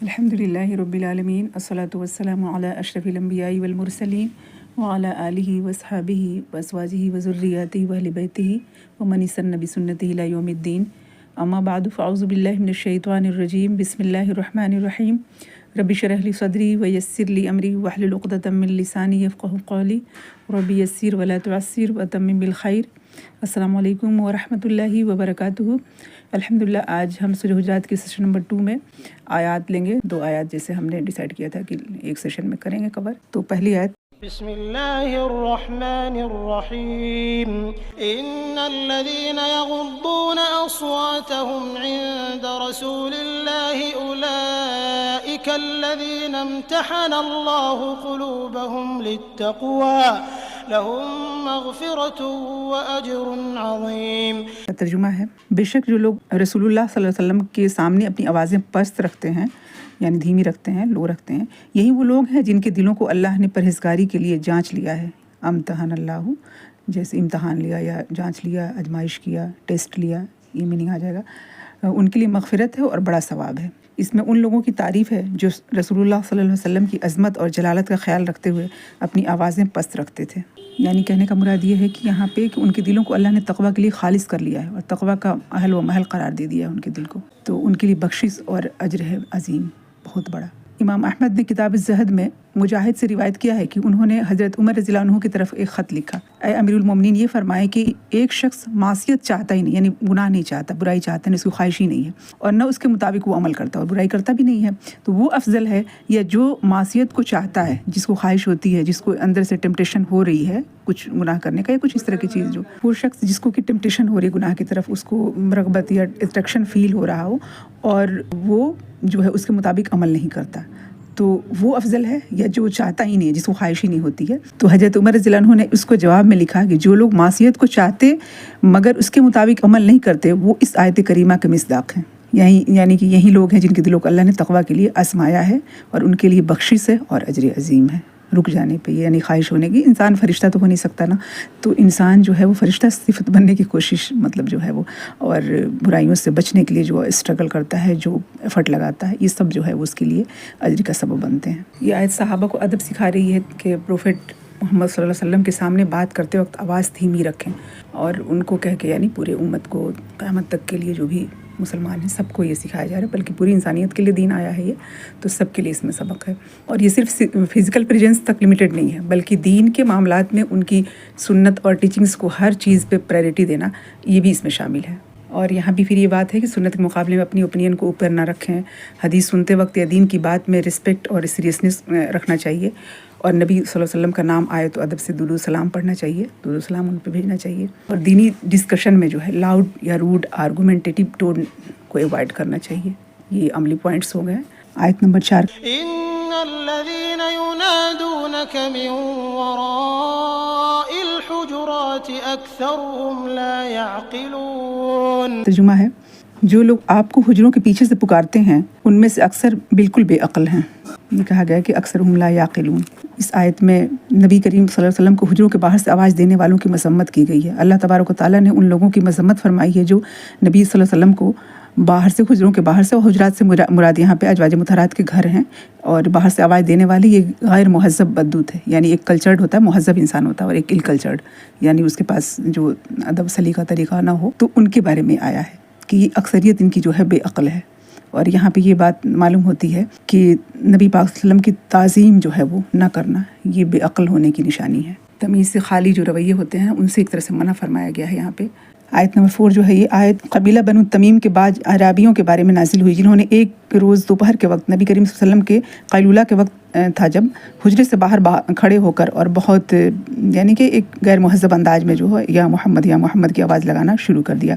الحمدللہ رب العالمین الصلاۃ والسلام علی اشرف الانبیاء والمرسلین وعلی آلہ واصحابہ وازواجہ وذریاتہ واہل بیتہ ومن استنى بسنتہ الی یوم الدین اما بعد فاعوذ باللہ من الشیطان الرجیم بسم اللہ الرحمن الرحیم رب اشرح لی صدری ویسر لی امری واحلل عقدۃ من لسانی یفقہوا قولی رب یسر ولا تعسر وتمم بالخیر۔ السلام علیکم ورحمۃ اللہ وبرکاتہ۔ الحمدللہ آج ہم سورہ حجرات کے سیشن نمبر 2 میں آیات لیں گے، 2 آیات جیسے ہم نے ڈیسائیڈ کیا تھا کہ ایک سیشن میں کریں گے کور۔ تو پہلی آیت بسم اللہ الرحمن الرحیم ان الذین یغضون اصواتهم عند رسول اللہ اولئک الذین امتحن اللہ قلوبهم للتقوی لهم مغفرۃ واجر عظیم۔ ترجمہ ہے، بے شک جو لوگ رسول اللہ صلی اللہ علیہ وسلم کے سامنے اپنی آوازیں پست رکھتے ہیں، یعنی دھیمی رکھتے ہیں، لو رکھتے ہیں، یہی وہ لوگ ہیں جن کے دلوں کو اللہ نے پرہیزگاری کے لیے جانچ لیا ہے۔ امتحن اللہ، جیسے امتحان لیا یا جانچ لیا، آزمائش کیا، ٹیسٹ لیا، یہ میننگ آ جائے گا۔ ان کے لیے مغفرت ہے اور بڑا ثواب ہے۔ اس میں ان لوگوں کی تعریف ہے جو رسول اللہ صلی اللہ علیہ وسلم کی عظمت اور جلالت کا خیال رکھتے ہوئے اپنی آوازیں پست رکھتے تھے۔ یعنی کہنے کا مراد یہ ہے کہ یہاں پہ کہ ان کے دلوں کو اللہ نے تقوی کے لیے خالص کر لیا ہے اور تقوی کا اہل و محل قرار دے دیا ہے ان کے دل کو، تو ان کے لیے بخشش اور اجر ہے عظیم، بہت بڑا۔ امام احمد نے کتاب الزہد میں مجاہد سے روایت کیا ہے کہ انہوں نے حضرت عمر رضی اللہ عنہ کی طرف ایک خط لکھا، اے امیر المومنین، یہ فرمائے کہ ایک شخص معصیت چاہتا ہی نہیں، یعنی گناہ نہیں چاہتا، برائی چاہتا ہے، اس کی خواہش ہی نہیں ہے اور نہ اس کے مطابق وہ عمل کرتا اور برائی کرتا بھی نہیں ہے، تو وہ افضل ہے یا جو معصیت کو چاہتا ہے، جس کو خواہش ہوتی ہے، جس کو اندر سے ٹیمپٹیشن ہو رہی ہے کچھ گناہ کرنے کا یا کچھ اس طرح کی چیز، جو وہ شخص جس کو کہ ٹیمپٹیشن ہو رہی ہے گناہ کی طرف، اس کو رغبت یا اٹریکشن فیل ہو رہا ہو اور وہ جو ہے اس کے مطابق عمل نہیں کرتا، تو وہ افضل ہے یا جو چاہتا ہی نہیں ہے، جس کو خواہش ہی نہیں ہوتی ہے۔ تو حضرت عمر رضی اللہ عنہ نے اس کو جواب میں لکھا کہ جو لوگ معصیت کو چاہتے مگر اس کے مطابق عمل نہیں کرتے، وہ اس آیت کریمہ کے مصداق ہیں۔ یعنی کہ یہی لوگ ہیں جن کے دلوں کو اللہ نے تقوی کے لیے آزمایا ہے اور ان کے لیے بخشش ہے اور اجر عظیم ہے۔ رک جانے پہ، یعنی خواہش ہونے کی، انسان فرشتہ تو ہو نہیں سکتا نا، تو انسان جو ہے وہ فرشتہ صفت بننے کی کوشش، مطلب جو ہے وہ، اور برائیوں سے بچنے کے لیے جو اسٹرگل کرتا ہے، جو ایفرٹ لگاتا ہے، یہ سب جو ہے وہ اس کے لیے اجر کا سبب بنتے ہیں۔ یہ آیت صحابہ کو ادب سکھا رہی ہے کہ پروفٹ محمد صلی اللہ علیہ وسلم کے سامنے بات کرتے وقت آواز دھیمی رکھیں، اور ان کو کہہ کے، یعنی پورے امت کو قیامت تک کے لیے جو بھی مسلمان ہیں سب کو یہ سکھایا جا رہا ہے، بلکہ پوری انسانیت کے لیے دین آیا ہے یہ، تو سب کے لیے اس میں سبق ہے۔ اور یہ صرف فزیکل پریزنس تک لمیٹڈ نہیں ہے، بلکہ دین کے معاملات میں ان کی سنت اور ٹیچنگز کو ہر چیز پہ پرائرٹی دینا، یہ بھی اس میں شامل ہے۔ اور یہاں بھی پھر یہ بات ہے کہ سنت کے مقابلے میں اپنی اوپینین کو اوپر نہ رکھیں، حدیث سنتے وقت یا دین کی بات میں رسپیکٹ اور سیریسنس رکھنا چاہیے، اور نبی صلی اللہ علیہ وسلم کا نام آئے تو ادب سے درود و سلام پڑھنا چاہیے، درود و سلام ان پہ بھیجنا چاہیے، اور دینی ڈسکشن میں جو ہے لاؤڈ یا روڈ آرگومنٹیٹیو ٹون کو ایوائڈ کرنا چاہیے۔ یہ عملی پوائنٹس ہو گئے۔ آیت نمبر 4، ان الذین ینادونک من وراء الحجرات اکثرهم لا یعقلون۔ ترجمہ ہے، جو لوگ آپ کو حجروں کے پیچھے سے پکارتے ہیں ان میں سے اکثر بالکل بے عقل ہیں۔ یہ کہا گیا کہ اکثرهم لا یعقلون۔ اس آیت میں نبی کریم صلی اللہ علیہ وسلم کو حجروں کے باہر سے آواز دینے والوں کی مذمت کی گئی ہے۔ اللہ تبارک و تعالیٰ نے ان لوگوں کی مذمت فرمائی ہے جو نبی صلی اللہ علیہ وسلم کو باہر سے، حجروں کے باہر سے، اور حجرات سے مراد یہاں پہ ازواج مطہرات کے گھر ہیں، اور باہر سے آواز دینے والے یہ غیر مہذب بددود ہے، یعنی ایک کلچرڈ ہوتا ہے، مہذب انسان ہوتا ہے، اور ایک ال کلچرڈ، یعنی اس کے پاس جو ادب سلیقہ طریقہ نہ ہو، تو ان کے بارے میں آیا ہے کہ یہ اکثریت ان کی جو ہے بے عقل ہے۔ اور یہاں پہ یہ بات معلوم ہوتی ہے کہ نبی پاک صلی اللہ علیہ وسلم کی تعظیم جو ہے وہ نہ کرنا، یہ بے عقل ہونے کی نشانی ہے۔ تمیز سے خالی جو رویے ہوتے ہیں ان سے ایک طرح سے منع فرمایا گیا ہے یہاں پہ۔ آیت نمبر 4 جو ہے، یہ آیت قبیلہ بنو تمیم کے بعد عرابیوں کے بارے میں نازل ہوئی، جنہوں نے ایک روز دوپہر کے وقت نبی کریم صلی اللہ علیہ وسلم کے قیلولہ کے وقت تھا، جب حجرے سے باہر کھڑے ہو کر اور بہت، یعنی کہ ایک غیر مہذب انداز میں جو ہے یا محمد کی آواز لگانا شروع کر دیا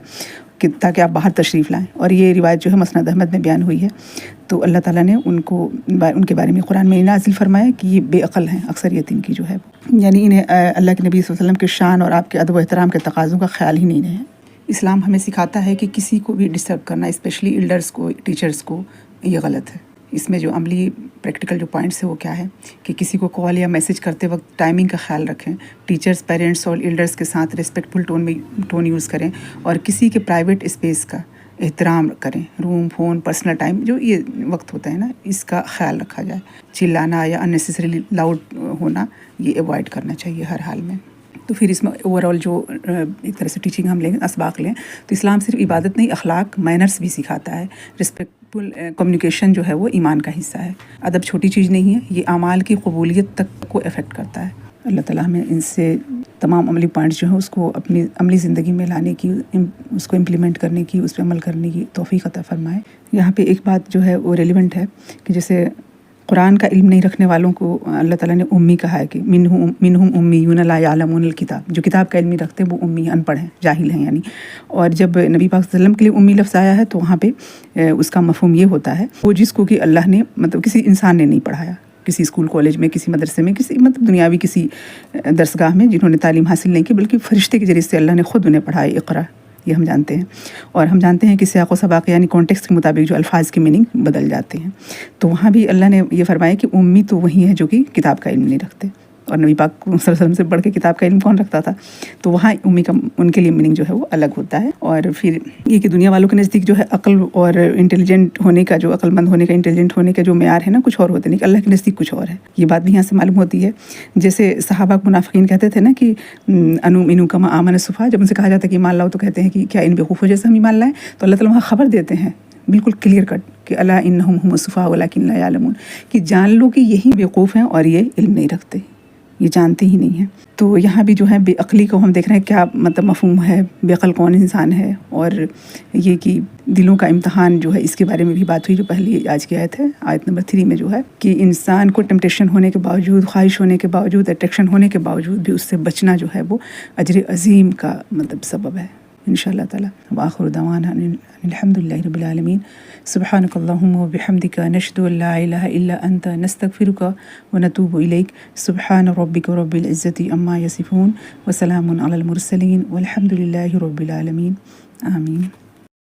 کہ تاکہ آپ باہر تشریف لائیں، اور یہ روایت جو ہے مسند احمد میں بیان ہوئی ہے۔ تو اللہ تعالیٰ نے ان کے بارے میں قرآن میں نازل فرمایا کہ یہ بے عقل ہیں، اکثریت ان کی جو ہے، یعنی انہیں اللہ کے نبی صلی اللہ علیہ وسلم کے شان اور آپ کے ادب و احترام کے تقاضوں کا خیال ہی نہیں ہے۔ اسلام ہمیں سکھاتا ہے کہ کسی کو بھی ڈسٹرب کرنا، اسپیشلی ایلڈرز کو، ٹیچرز کو، یہ غلط ہے۔ اس میں جو عملی پریکٹیکل جو پوائنٹس ہے وہ کیا ہے کہ کسی کو کال یا میسج کرتے وقت ٹائمنگ کا خیال رکھیں، ٹیچرز، پیرنٹس اور ایلڈرز کے ساتھ ریسپیکٹفل ٹون یوز کریں، اور کسی کے پرائیویٹ اسپیس کا احترام کریں. روم، فون، پرسنل ٹائم جو یہ وقت ہوتا ہے نا، اس کا خیال رکھا جائے. چلانا یا اننیسیسریلی لاؤڈ ہونا یہ ایوائڈ کرنا چاہیے ہر حال میں. تو پھر اس میں اوور آل جو ایک طرح سے ٹیچنگ ہم لیں، اسباق لیں، تو اسلام صرف عبادت نہیں، اخلاق، مینرس بھی سکھاتا ہے. رسپیکٹفل کمیونیکیشن جو ہے وہ ایمان کا حصہ ہے. ادب چھوٹی چیز نہیں ہے، یہ اعمال کی قبولیت تک کو افیکٹ کرتا ہے. اللہ تعالیٰ ہمیں ان سے تمام عملی پوائنٹس جو ہیں اس کو اپنی عملی زندگی میں لانے کی، اس کو امپلیمنٹ کرنے کی، اس پہ عمل کرنے کی توفیق عطا فرمائے. یہاں پہ ایک بات جو ہے وہ ریلیونٹ ہے کہ جیسے قرآن کا علم نہیں رکھنے والوں کو اللہ تعالیٰ نے امی کہا ہے کہ منہم امیون لا یعلمون الکتاب، جو کتاب کا علم نہیں رکھتے وہ امی، ان پڑھ ہیں، جاہل ہیں یعنی. اور جب نبی پاک صلی اللہ علیہ وسلم کے لیے امی لفظ آیا ہے تو وہاں پہ اس کا مفہوم یہ ہوتا ہے وہ جس کو کہ اللہ نے مطلب کسی انسان نے نہیں پڑھایا، کسی اسکول کالج میں، کسی مدرسے میں، کسی مطلب دنیاوی کسی درسگاہ میں جنہوں نے تعلیم حاصل نہیں کی، بلکہ فرشتے کے ذریعے سے اللہ نے خود انہیں پڑھایا، اقرا. یہ ہم جانتے ہیں. اور ہم جانتے ہیں کہ سیاق و سباق یعنی کانٹیکسٹ کے مطابق جو الفاظ کے میننگ بدل جاتے ہیں. تو وہاں بھی اللہ نے یہ فرمایا کہ امی تو وہی ہے جو کہ کتاب کا علم نہیں رکھتے، اور نبی پاک صلی اللہ علیہ وسلم سے بڑھ کے کتاب کا علم کون رکھتا تھا. تو وہاں امی کا ان کے لیے میننگ جو ہے وہ الگ ہوتا ہے. اور پھر یہ کہ دنیا والوں کے نزدیک جو ہے عقل اور انٹیلیجنٹ ہونے کا، جو عقل مند ہونے کا، انٹیلیجنٹ ہونے کا جو معیار ہے نا، کچھ اور ہوتے نہیں، اللہ کے نزدیک کچھ اور ہے. یہ بات بھی یہاں سے معلوم ہوتی ہے. جیسے صحابہ منافقین کہتے تھے نا کہ انؤمن کما آمن السفہاء، جب ان سے کہا جاتا ہے کہ ایمان لاؤ تو کہتے ہیں کہ کیا ان بیوقوفوں جیسے ہم ایمان لائیں. تو اللہ تعالیٰ وہاں خبر دیتے ہیں بالکل کلیئر کٹ کہ الا انہم هم السفہاء ولکن لا یعلمون، کہ جان لو کہ یہی بیوقوف ہیں اور یہ علم نہیں رکھتے، یہ جانتے ہی نہیں ہیں. تو یہاں بھی جو ہے بے عقلی کو ہم دیکھ رہے ہیں کیا مطلب مفہوم ہے، بے عقل کون انسان ہے. اور یہ کہ دلوں کا امتحان جو ہے اس کے بارے میں بھی بات ہوئی جو پہلی آج کی آیت ہے، آیت نمبر 3 میں جو ہے کہ انسان کو ٹیمپٹیشن ہونے کے باوجود، خواہش ہونے کے باوجود، اٹریکشن ہونے کے باوجود بھی اس سے بچنا جو ہے وہ اجر عظیم کا مطلب سبب ہے انشاءاللہ تعالی. وآخر دعوانا الحمد للہ رب العالمین. سبحانک اللہم وبحمدک، نشہد ان لا الہ الا انت، نستغفرک ونتوب الیک. سبحان ربک رب العزۃ عما یصفون، وسلام علی المرسلین، والحمد للہ رب العالمین. آمین.